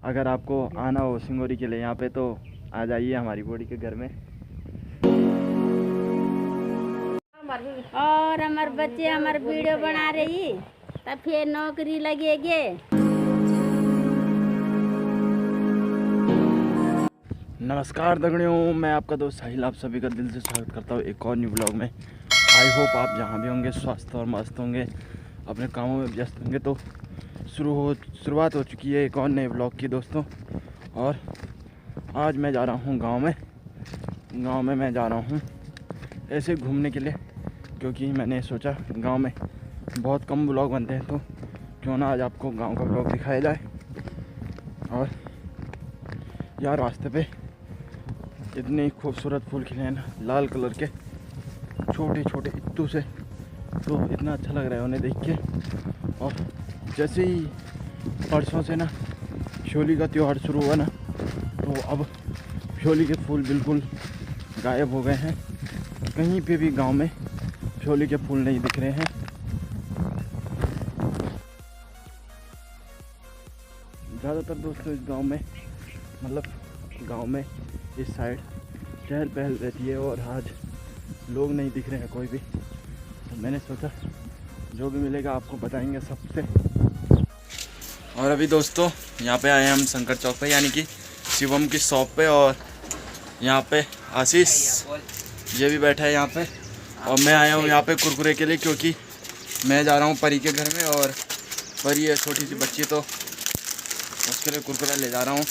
अगर आपको आना हो सिंगोरी के लिए यहाँ पे तो आ जाइए हमारी बॉडी के घर में। और हमारे बच्चे हमारे वीडियो बना रही तब फिर नौकरी लगेगी। नमस्कार दगड़ियों, मैं आपका दोस्त साहिल आप सभी का दिल से स्वागत करता हूँ एक और न्यू ब्लॉग में। आई होप आप जहाँ भी होंगे स्वस्थ और मस्त होंगे, अपने कामों में व्यस्त होंगे। तो शुरुआत हो चुकी है एक और नए ब्लॉग की दोस्तों। और आज मैं जा रहा हूँ गांव में मैं जा रहा हूँ ऐसे घूमने के लिए, क्योंकि मैंने सोचा गांव में बहुत कम ब्लॉग बनते हैं, तो क्यों ना आज आपको गांव का ब्लॉग दिखाया जाए। और यार रास्ते पे इतने खूबसूरत फूल खिले हैं ना, लाल कलर के छोटे छोटे इत्तू से, तो इतना अच्छा लग रहा है उन्हें देख के। और जैसे ही परसों से ना होली का त्यौहार शुरू हुआ ना, तो अब होली के फूल बिल्कुल गायब हो गए हैं। कहीं पे भी गांव में होली के फूल नहीं दिख रहे हैं। ज़्यादातर दोस्तों इस गांव में गांव में इस साइड चहल पहल रहती है और आज लोग नहीं दिख रहे हैं कोई भी। तो मैंने सोचा जो भी मिलेगा आपको बताएंगे सबसे। और अभी दोस्तों यहाँ पे आए हम शंकर चौक पे, यानी कि शिवम की शॉप पे। और यहाँ पे आशीष ये भी बैठा है यहाँ पे। और मैं आया हूँ यहाँ पे कुरकुरे के लिए, क्योंकि मैं जा रहा हूँ परी के घर में। और परी है छोटी सी बच्ची, तो उसके लिए कुरकुरा ले जा रहा हूँ।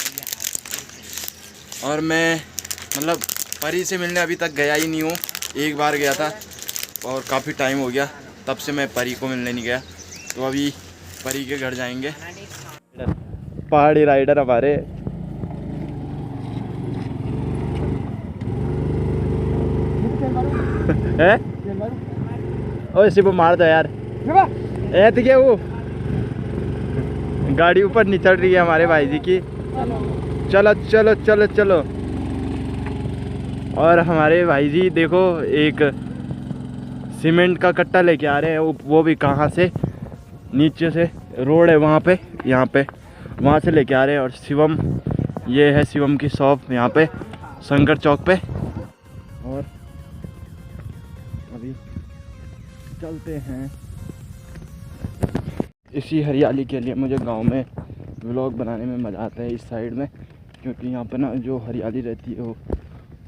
और मैं परी से मिलने अभी तक गया ही नहीं हूँ। एक बार गया था और काफ़ी टाइम हो गया, तब से मैं परी को मिलने नहीं गया। तो अभी परी के घर जाएंगे। पहाड़ी राइडर हमारे है। ओए सिर्फ मार दो यार, ऐसे वो गाड़ी ऊपर नहीं चढ़ रही है हमारे भाई जी की। चलो चलो चलो चलो। और हमारे भाई जी देखो एक सीमेंट का कट्टा लेके आ रहे हैं, वो भी कहाँ से, नीचे से रोड है वहाँ पे, यहाँ पे वहाँ से लेके आ रहे हैं। और शिवम, ये है शिवम की शॉप यहाँ पे शंकर चौक पे। और अभी चलते हैं। इसी हरियाली के लिए मुझे गांव में व्लॉग बनाने में मज़ा आता है इस साइड में, क्योंकि यहाँ पे ना जो हरियाली रहती है वो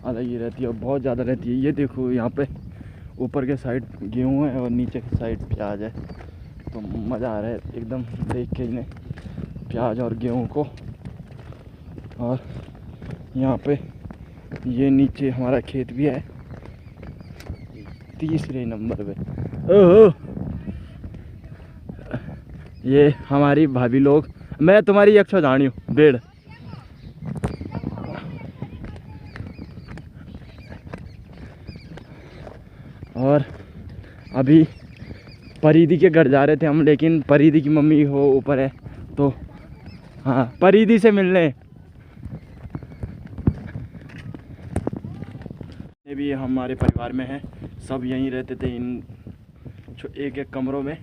अलग ही रहती है और बहुत ज़्यादा रहती है। ये देखो यहाँ पे ऊपर के साइड गेहूँ है और नीचे के साइड प्याज है, तो मज़ा आ रहा है एकदम देख के इन्हें, प्याज और गेहूँ को। और यहाँ पे ये नीचे हमारा खेत भी है, तीसरे नंबर पे। ओहो, ये हमारी भाभी लोग, मैं तुम्हारी एक सौ जानी हूँ बेड़। और अभी परीदी के घर जा रहे थे हम, लेकिन परीदी की मम्मी हो ऊपर है, तो हाँ परीदी से मिलने। ये भी हमारे परिवार में है, सब यहीं रहते थे इन एक एक कमरों में।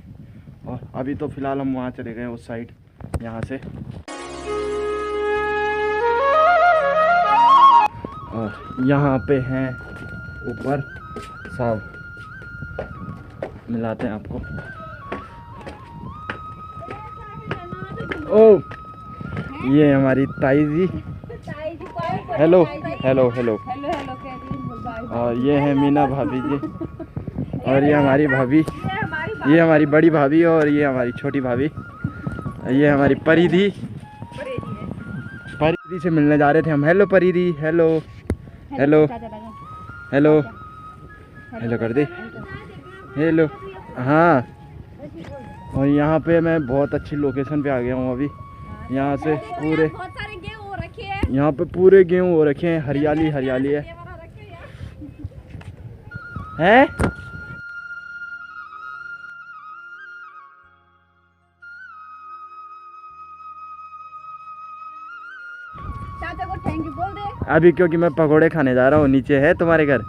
और अभी तो फ़िलहाल हम वहाँ चले गए उस साइड, यहाँ से। और यहाँ पे हैं ऊपर सब, मिलाते हैं आपको। ओ ये हमारी ताई जी, हेलो हेलो हेलो। और ये है मीना भाभी जी, और ये हमारी भाभी, ये हमारी बड़ी भाभी, और ये हमारी छोटी भाभी, ये हमारी परिधि। परिधि से मिलने जा रहे थे हम। हेलो परिधि, हेलो हेलो हेलो हेलो कर दे, हेलो। हाँ, और यहाँ पे मैं बहुत अच्छी लोकेशन पे आ गया हूँ अभी। यहाँ से पूरे, यहाँ पे पूरे गेहूँ हो रखे हैं, हरियाली हरियाली है। हैं? चाचा को थैंक यू बोल दे। अभी क्योंकि मैं पकोड़े खाने जा रहा हूँ, नीचे है तुम्हारे घर,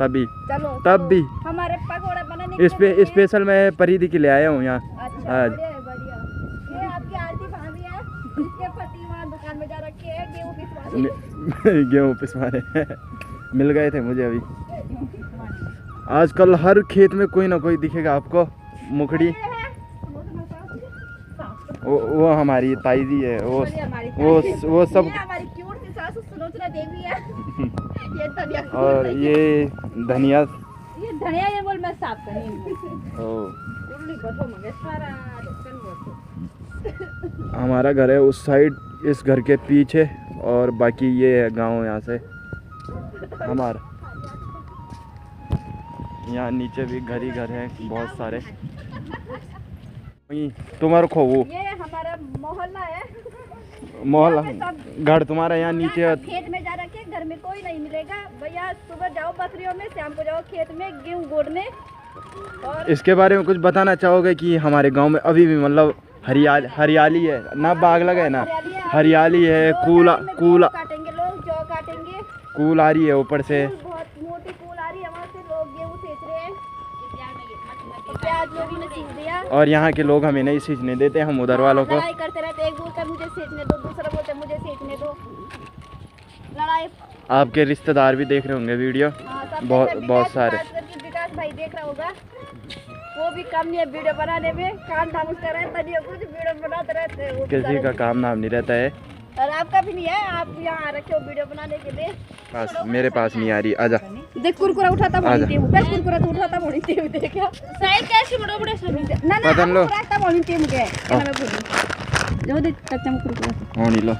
तभी चलो तब भी हमारे पकोड़े बनाने स्पेशल मैं परिधि के लिए आया हूँ यहाँ। अच्छा, आज बढ़िया बढ़िया। ये आपकी आरती भाभी है, इसके पति वहाँ दुकान गेहूँ पिसवा रहे हैं। मिल गए थे मुझे अभी। आजकल हर खेत में कोई ना कोई दिखेगा आपको मुखड़ी। वो हमारी ताई जी है। वो सब। और ये धनिया। ये धनिया ये बोल मैं साफ करनी। हमारा घर है उस साइड, इस घर के पीछे, और बाकी ये है गांव। यहाँ से हमारा यहाँ नीचे भी घर ही घर है बहुत सारे। तुम्हारा खो वो ये हमारा मोहल्ला है। मोहल्ला घर तुम्हारा यहाँ नीचे। खेत में जा रखे, घर में कोई नहीं मिलेगा भैया। सुबह जाओ बकरियों में, शाम को जाओ खेत में गेहूँ गोड़ने। और इसके बारे में कुछ बताना चाहोगे कि हमारे गांव में अभी भी मतलब हरियाली है ना? बाग लगा है ना? हरियाली है। कूल काटेंगे लोग, जौ काटेंगे। कूल आ रही है ऊपर से, बहुत मोटी कूल आ रही है वहाँ से। लोग गेहूँ सेच रहे हैं, प्याज में भी नहीं सींच दिया। और यहाँ के लोग हमें नहीं सींचने देते, हम उधर वालों को लड़ाई करते रहते। एक बोलता मुझे सींचने दो, दूसरा बोलता मुझे सींचने दो। लड़ाई। आपके रिश्तेदार भी देख रहे होंगे वीडियो। बहुत सारे। विकास भाई देख रहा होगा, वो भी कम नहीं है वीडियो बनाने में। काम धाम उसका रहता नहीं है, कुछ वीडियो बनाते रहते हैं। किसी का काम नाम नहीं रहता है। और आपका भी नहीं है, आप यहाँ आ रखे हो वीडियो बनाने के लिए। बस मेरे पास नहीं आ रही। आजा देख कुरकुरा उठाता मोड़ते हूँ, बस कुरकुरा तो उठाता मोड़ते हूँ। देखा साइड कैसे बड़े बड़े सभी ना पतन लो उठाता मोड़ते हूँ। क्या है मैं बोलूँ जो देख कच्चा में कुरकुरा हो नहीं लो।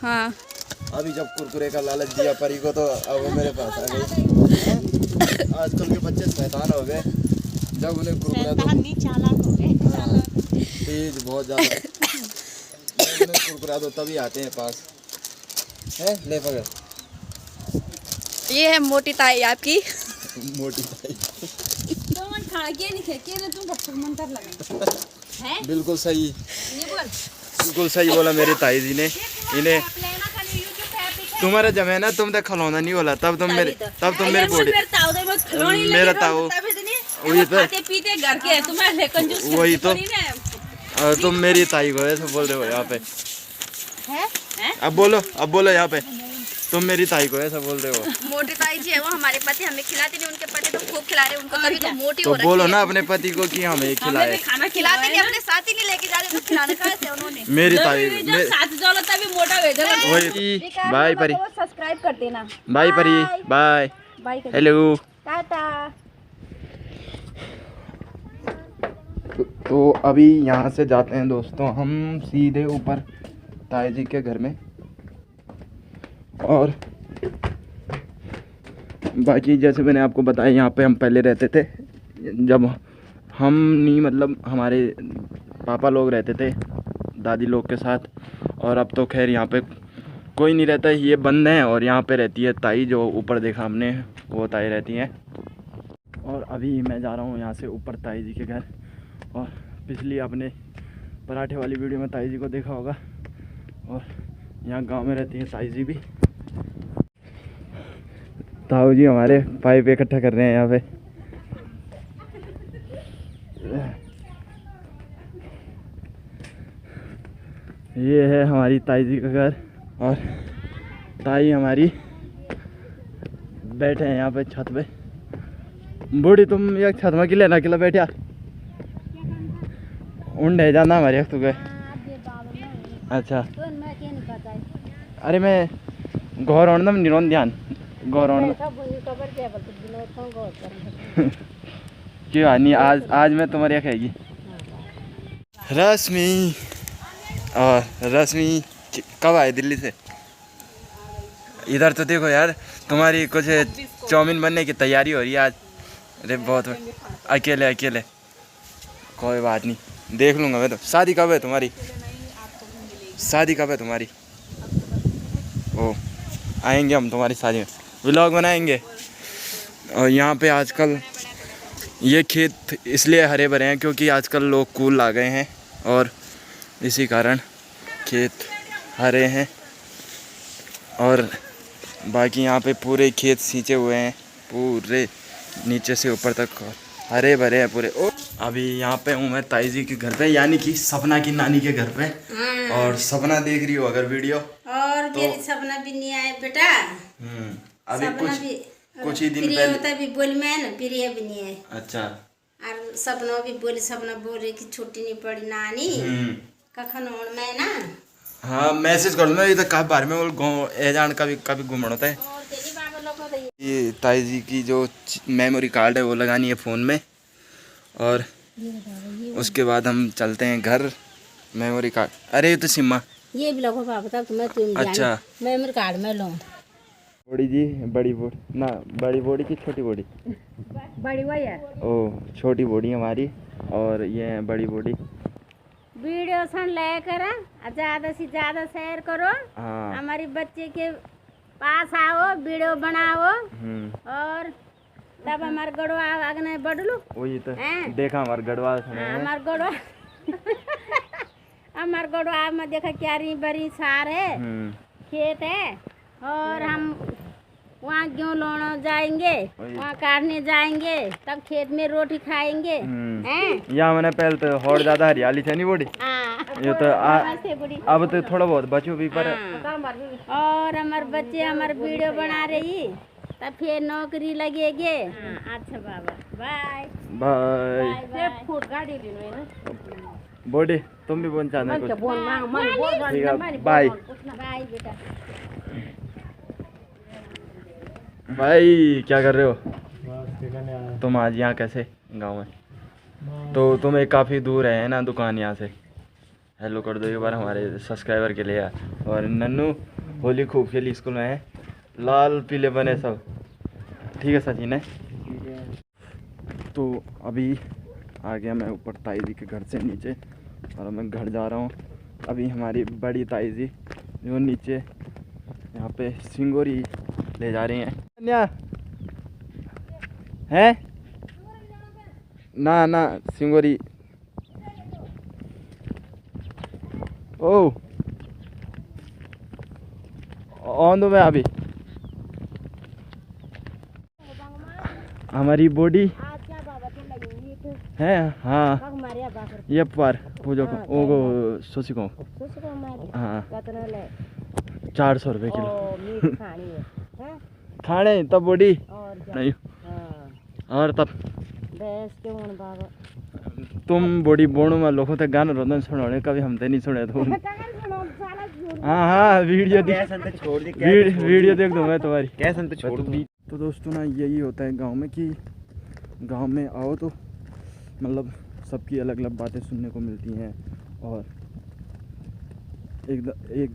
हाँ अभी जब कुरकुरे का लालच दिया परी को तो अब वो मेरे पास आ गई। आजकल के बच्चे शैतान हो गए। जब उन्हें कुरकुरा दो, चालाक हो गए। तेज बहुत ज्यादा। जब उन्हें कुरकुरा दो तभी आते हैं पास। है ले पकड़। ये है मोटी ताई आपकी। मोटी ताई। तो मन खा के नहीं खेके ना तुम भक्सुर मंतर लगा है। बिल्कुल सही, ये बोल बिल्कुल सही बोला मेरी ताई जी ने। इन्हें तुम्हारा जमाना तुम तक खिलौना नहीं बोला, तब तुम मेरे बॉडी मेरा ताऊ वही तो पीते घर के तुम्हारे कंजूस वही तो। और तुम मेरी ताई को ऐसे बोल रहे हो यहाँ पे। अब बोलो यहाँ पे तुम मेरी ताई को ऐसा बोल रहे हो। मोटी ताई जी है वो हमारे पति, हमें खिलाते नहीं। उनके पति तो खूब खिला रहे उनको, तभी तो मोटी तो हो रही है। बोलो ना अपने पति को कि हमें खिलाए। खाना खिलाते नहीं, अपने साथ ही नहीं लेके जा रहे तो खिलाने कहाँ से उन्होंने। मेरी ताई साथ जाओ तभी मोटा हो जाएगा। वही। बाय परी, सब्सक्राइब कर देना। बाय परी, बाय बाय, हेलो, टाटा। तो अभी यहाँ से जाते हैं दोस्तों हम सीधे ऊपर ताई जी के घर में। और बाकी जैसे मैंने आपको बताया यहाँ पे हम पहले रहते थे, जब हम नहीं मतलब हमारे पापा लोग रहते थे दादी लोग के साथ। और अब तो खैर यहाँ पे कोई नहीं रहता है, ये बंद है। और यहाँ पे रहती है ताई, जो ऊपर देखा हमने वो ताई रहती हैं। और अभी मैं जा रहा हूँ यहाँ से ऊपर ताई जी के घर। और पिछली आपने पराठे वाली वीडियो में ताई जी को देखा होगा। और यहाँ गांव में रहती हैं ताई जी भी। ताऊ जी हमारे पाइप इकट्ठा कर रहे हैं यहाँ पे। ये है हमारी ताई जी का घर। और ताई हमारी बैठे हैं यहाँ पे छत पे। बूढ़ी तुम एक छत में किले ना किला बैठा उंडे जाना हमारे तो गए। अच्छा अरे मैं घोर ओणदम निरोन ध्यान घोर ओण क्यों आनी आज मैं तुम्हारे यहाँ खाएगी। रश्मि और रश्मि कब आए दिल्ली से? इधर तो देखो यार, तुम्हारी कुछ चाउमीन बनने की तैयारी हो रही है आज। अरे बहुत अकेले कोई बात नहीं, देख लूँगा मैं तो। शादी कब है तुम्हारी? शादी कब है तुम्हारी? ओ आएंगे हम तुम्हारी शादी में, व्लॉग बनाएंगे। और यहाँ पे आजकल ये खेत इसलिए हरे भरे हैं क्योंकि आजकल लोग कूल ला गए हैं और इसी कारण खेत हरे हैं। और बाकी यहाँ पे पूरे खेत सींचे हुए हैं, पूरे नीचे से ऊपर तक हरे भरे हैं पूरे। ओ अभी यहाँ पे हूँ मैं ताई जी के घर पे, यानी कि सपना की नानी के घर पे। और सपना देख रही हो अगर वीडियो और मेरी सपना भी नहीं आए बेटा। अभी सपना भी कुछ ही दिन प्रिय पहले होता भी बोल में ना, प्रिय भी नहीं है। अच्छा और सपना भी बोली, सपना बोल रही कि छुट्टी नहीं पड़ी नानी कखन और मैं ना। हाँ मैसेज कर दो, ये तो काफी बार में वो गाँव ए जान कभी घूमना होता है। और तेरी बाबा लोग को तो ये ताई जी की जो मेमोरी कार्ड है वो लगानी है फ़ोन में, और उसके बाद हम चलते हैं घर। मेमोरी कार्ड, अरे ये तो सिम्मा ये भी लोगो बाबा तब तुम्हें तुम अच्छा मेमोरी कार्ड में लो। बड़ी जी, बड़ी बोड़ी ना, बड़ी बोड़ी की छोटी बोड़ी? बड़ी वही है। ओ छोटी बोड़ी हमारी और ये है बड़ी बोड़ी। वीडियो सन लेकर ज्यादा से ज्यादा शेयर करो, हाँ हमारी बच्चे के पास आओ, वीडियो बनाओ और तब हमारे गड़वा आगने बढ़ लो। वही तो देखा हमारे गढ़वाल हमारे गड़वा हमारे गड़वा में देखा क्यारी बड़ी सार है, खेत है, और हम वहाँ गेहूँ लोना जाएंगे, वहाँ काटने जाएंगे, तब खेत में रोटी खाएंगे। यहाँ मैंने पहले तो और ज्यादा हरियाली थी नहीं बोड़ी, ये तो अब तो थोड़ा बहुत बचो भी पर। और हमारे बच्चे हमारे वीडियो बना रही, तब फिर नौकरी लगेगी। अच्छा बाबा बाय बाय। फूट गाड़ी बोडी तुम भी बोल चाहते कुछ? ठीक है बाय बाय बेटा। भाई क्या कर रहे हो तुम आज यहाँ कैसे गांव में? तो तुम एक काफ़ी दूर है ना दुकान यहाँ से। हेलो कर दो एक बार हमारे सब्सक्राइबर के लिए यार। और नन्नू होली खूब खेली स्कूल में है, लाल पीले बने सब। ठीक है सचिन है। तो अभी आ गया मैं ऊपर ताई जी के घर से नीचे, और मैं घर जा रहा हूँ। अभी हमारी बड़ी ताई जी जो नीचे यहाँ पे सिंगोरी ले जा रही हैं। है ना ना सिंगोरी। ओ ऑन दो मैं अभी हमारी बॉडी है। हाँ ये पर पूजो को ओगो सोची को हाँ 400 रुपये किलो खाने तब बॉडी नहीं। और तब तुम बॉडी बोणो में लोगों तक गाना रोदन सुनोने कभी हम तो नहीं सुने तुम। हाँ हाँ वीडियो वीडियो देख दो मैं तुम्हारी कैसे तो छोड़ दूँ। तो दोस्तों ना यही होता है गांव में कि गांव में आओ तो मतलब सबकी अलग अलग बातें सुनने को मिलती हैं, और एक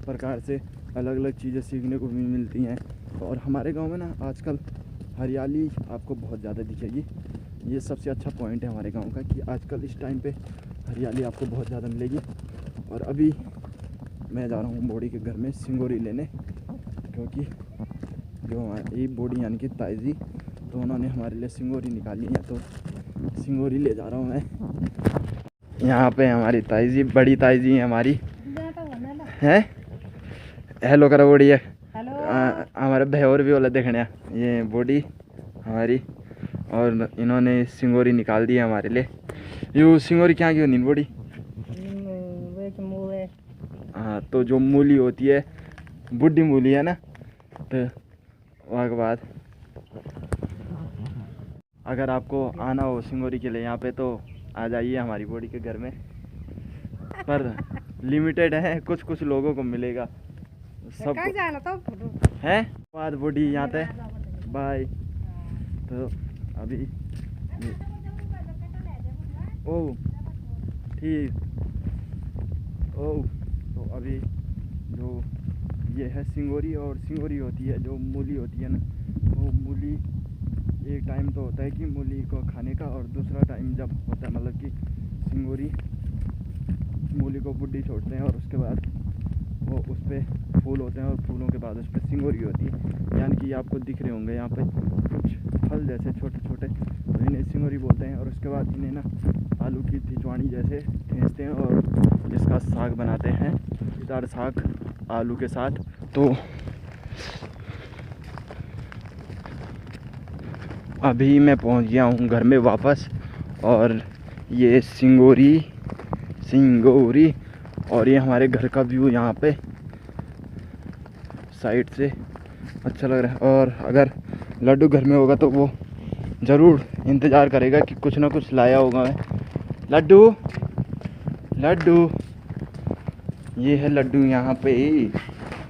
प्रकार से अलग अलग चीज़ें सीखने को भी मिलती हैं। और हमारे गांव में ना आजकल हरियाली आपको बहुत ज़्यादा दिखेगी। ये सबसे अच्छा पॉइंट है हमारे गांव का कि आजकल इस टाइम पे हरियाली आपको बहुत ज़्यादा मिलेगी। और अभी मैं जा रहा हूँ बोड़ी के घर में सिंगोरी लेने, क्योंकि जो हमारी बोड़ी यानी कि ताई जी तो उन्होंने हमारे लिए सिंगोरी निकाली है, तो सिंगोरी ले जा रहा हूँ मैं। यहाँ पे हमारी ताई जी, बड़ी ताई जी है हमारी है। हेलो करो बोड़ी है हमारे भैया भी वाला देखने ये बॉडी हमारी, और इन्होंने सिंगोरी निकाल दी है हमारे लिए। ये सिंगोरी क्या क्यों नहीं बॉडी? हाँ तो जो मूली होती है बुढ़ी मूली है ना, तो वहाँ के बाद अगर आपको आना हो सिंगोरी के लिए यहाँ पे तो आ जाइए हमारी बॉडी के घर में, पर लिमिटेड है, कुछ कुछ लोगों को मिलेगा सब है। बाद बॉडी यहाँ पे बाय। तो अभी ओ ठीक ओ तो अभी जो ये है सिंगोरी, और सिंगोरी होती है जो मूली होती है ना, वो मूली एक टाइम तो होता है कि मूली को खाने का, और दूसरा टाइम जब होता है मतलब कि सिंगोरी मूली को बुड्डी छोड़ते हैं और उसके बाद वो उस पर फूल होते हैं, और फूलों के बाद उस पर सिंगोरी होती है। यानी कि आपको दिख रहे होंगे यहाँ पे कुछ फल जैसे छोटे छोटे, तो इन्हें सिंगोरी बोलते हैं। और उसके बाद इन्हें ना आलू की तिचवानी जैसे ठेंसते हैं और इसका साग बनाते हैं, दार साग आलू के साथ। तो अभी मैं पहुंच गया हूं घर में वापस, और ये सिंगोरी और ये हमारे घर का व्यू यहाँ पे साइड से अच्छा लग रहा है। और अगर लड्डू घर में होगा तो वो ज़रूर इंतज़ार करेगा कि कुछ ना कुछ लाया होगा मैं। लड्डू लड्डू, ये है लड्डू यहाँ पे।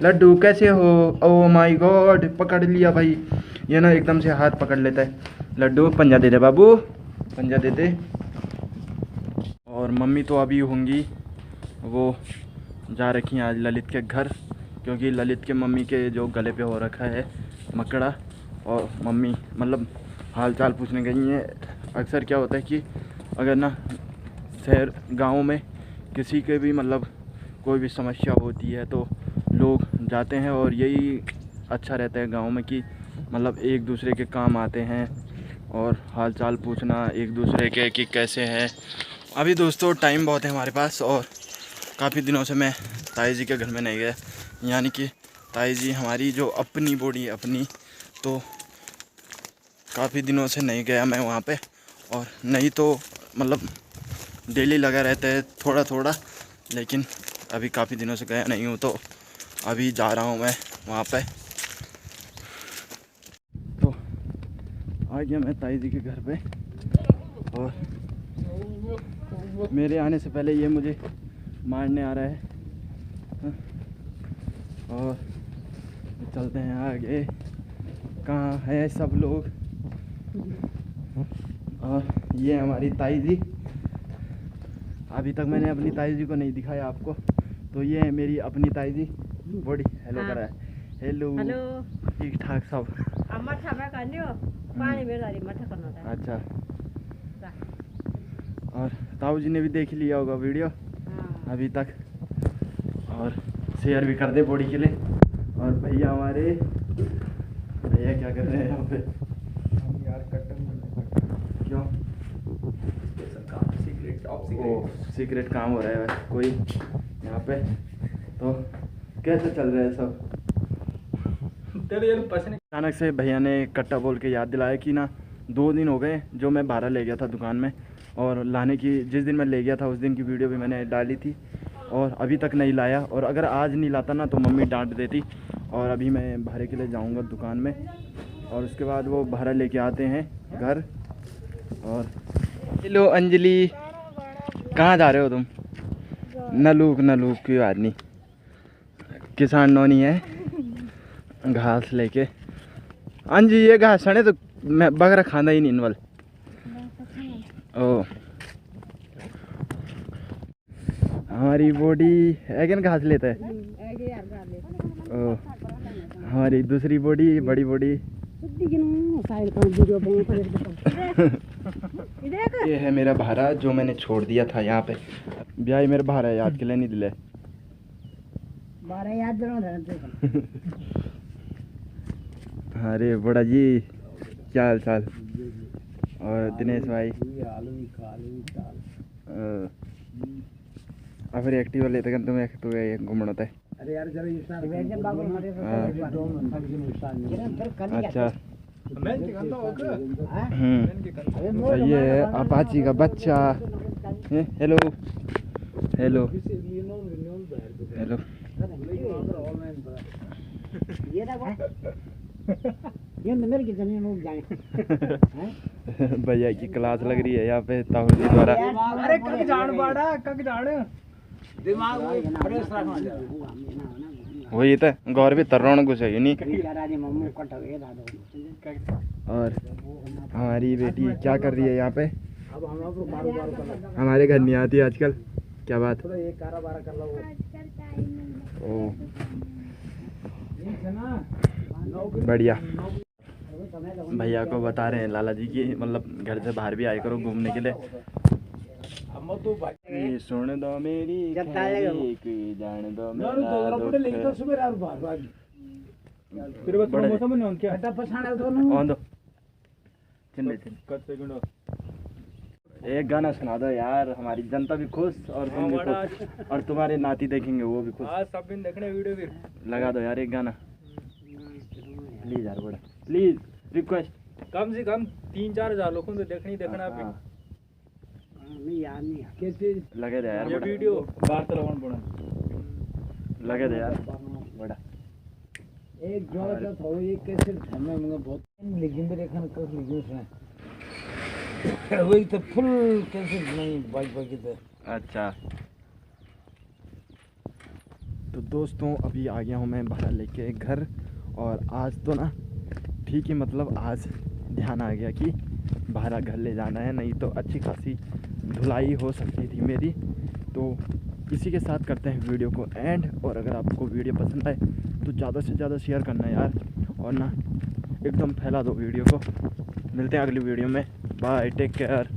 लड्डू कैसे हो? ओह माय गॉड, पकड़ लिया भाई। ये ना एकदम से हाथ पकड़ लेता है। लड्डू पंजा दे दे बाबू, पंजा दे दे। और मम्मी तो अभी होंगी, वो जा रखी हैं आज ललित के घर, क्योंकि ललित के मम्मी के जो गले पे हो रखा है मकड़ा, और मम्मी मतलब हाल चाल पूछने गई हैं। अक्सर क्या होता है कि अगर ना शहर गाँव में किसी के भी मतलब कोई भी समस्या होती है तो लोग जाते हैं, और यही अच्छा रहता है गांव में कि मतलब एक दूसरे के काम आते हैं और हाल चाल पूछना एक दूसरे के कि कैसे हैं। अभी दोस्तों टाइम बहुत है हमारे पास, और काफ़ी दिनों से मैं ताई जी के घर में नहीं गया, यानी कि ताई जी हमारी जो अपनी बॉडी अपनी, तो काफ़ी दिनों से नहीं गया मैं वहाँ पे। और नहीं तो मतलब डेली लगा रहता है थोड़ा थोड़ा, लेकिन अभी काफ़ी दिनों से गया नहीं हूँ, तो अभी जा रहा हूँ मैं वहाँ पे। तो आ गया मैं ताई जी के घर पे, और मेरे आने से पहले ये मुझे मारने आ रहा है। और चलते हैं आगे, कहाँ है सब लोग। और ये हमारी ताई जी, अभी तक मैंने अपनी ताई जी को नहीं दिखाया आपको, तो ये है मेरी अपनी ताई जी। बॉडी हेलो हाँ। करा है, हेलो हेलो ठीक ठाक सब। अच्छा, और ताऊ जी ने भी देख लिया होगा वीडियो अभी तक, और शेयर भी कर दे बॉडी के लिए। और भैया हमारे, भैया क्या कर रहे हैं यहाँ पे? क्यों? सीक्रेट काम हो रहा है कोई यहाँ पे। तो कैसे चल रहा है सब? अचानक से भैया ने कट्टा बोल के याद दिलाया कि ना 2 दिन हो गए जो मैं बाहर ले गया था दुकान में, और लाने की जिस दिन मैं ले गया था उस दिन की वीडियो भी मैंने डाली थी, और अभी तक नहीं लाया। और अगर आज नहीं लाता ना तो मम्मी डांट देती। और अभी मैं भाड़े के लिए जाऊंगा दुकान में, और उसके बाद वो भाड़ा लेके आते हैं घर। और हेलो अंजलि, कहाँ जा रहे हो तुम? नलूक की आदमी, किसान नोनी है, घास लेके। अंजी ये घास सने तो मैं बकरा खाना ही नहीं इनवल। ओ हमारी बॉडी है कि घास लेता है। ओ हमारी दूसरी बॉडी, बड़ी बॉडी ये है मेरा भाड़ा जो मैंने छोड़ दिया था यहाँ पे। ब्याह मेरा भाड़ा याद के लिए नहीं दिले। अरे बड़ा जी क्या हाल चाल? और दिनेश भाई फिर एक्टिव लेते हैं तुम्हें तो घूमना होता है। अरे यार अच्छा ये है अपाची का बच्चा। हेलो हेलो हेलो भैया की क्लास लग रही है यहाँ पे ताऊ जी द्वारा। अरे कक जान बाड़ा कक जान दिमाग फ्रेश रखना वही तो गौर भी तरौन कुछ है नहीं। और हमारी बेटी क्या कर रही है यहाँ पे? हमारे घर नहीं आती आजकल, क्या बात? ओ बढ़िया। भैया को बता रहे हैं लाला जी की मतलब घर से बाहर भी आए करो घूमने के लिए। सुन दो मेरी की जान दो मेरा एक गाना सुना दो यार, हमारी जनता भी खुश और तुम भी खुश, और तुम्हारे नाती देखेंगे वो भी खुश। सब दिन देखने वीडियो फिर लगा दो यार एक गाना प्लीज यार, बड़ा प्लीज रिक्वेस्ट। कम से कम 3-4 हज़ार लोगों को देखना। नहीं यार नहीं कैसे लगे दे यार ये बड़ा। वीडियो बात लगाउनु पर्यो लगे दे यार बड़ा एक जोड़ा तो थोड़ा ये कैसे धरना मुझे बहुत लेकिन मेरे खान कस लिखिन है वही तो फुल कैसे नहीं बाइक बाइक इधर। अच्छा तो दोस्तों अभी आ गया हूँ मैं भाड़ा लेके घर। और आज तो ना ठीक है, मतलब आज ध्यान आ गया कि भाड़ा घर ले जाना है, नहीं तो अच्छी खासी धुलाई हो सकती थी मेरी। तो इसी के साथ करते हैं वीडियो को एंड। और अगर आपको वीडियो पसंद आए तो ज़्यादा से ज़्यादा शेयर करना यार, और ना एकदम फैला दो वीडियो को। मिलते हैं अगली वीडियो में, बाय, टेक केयर।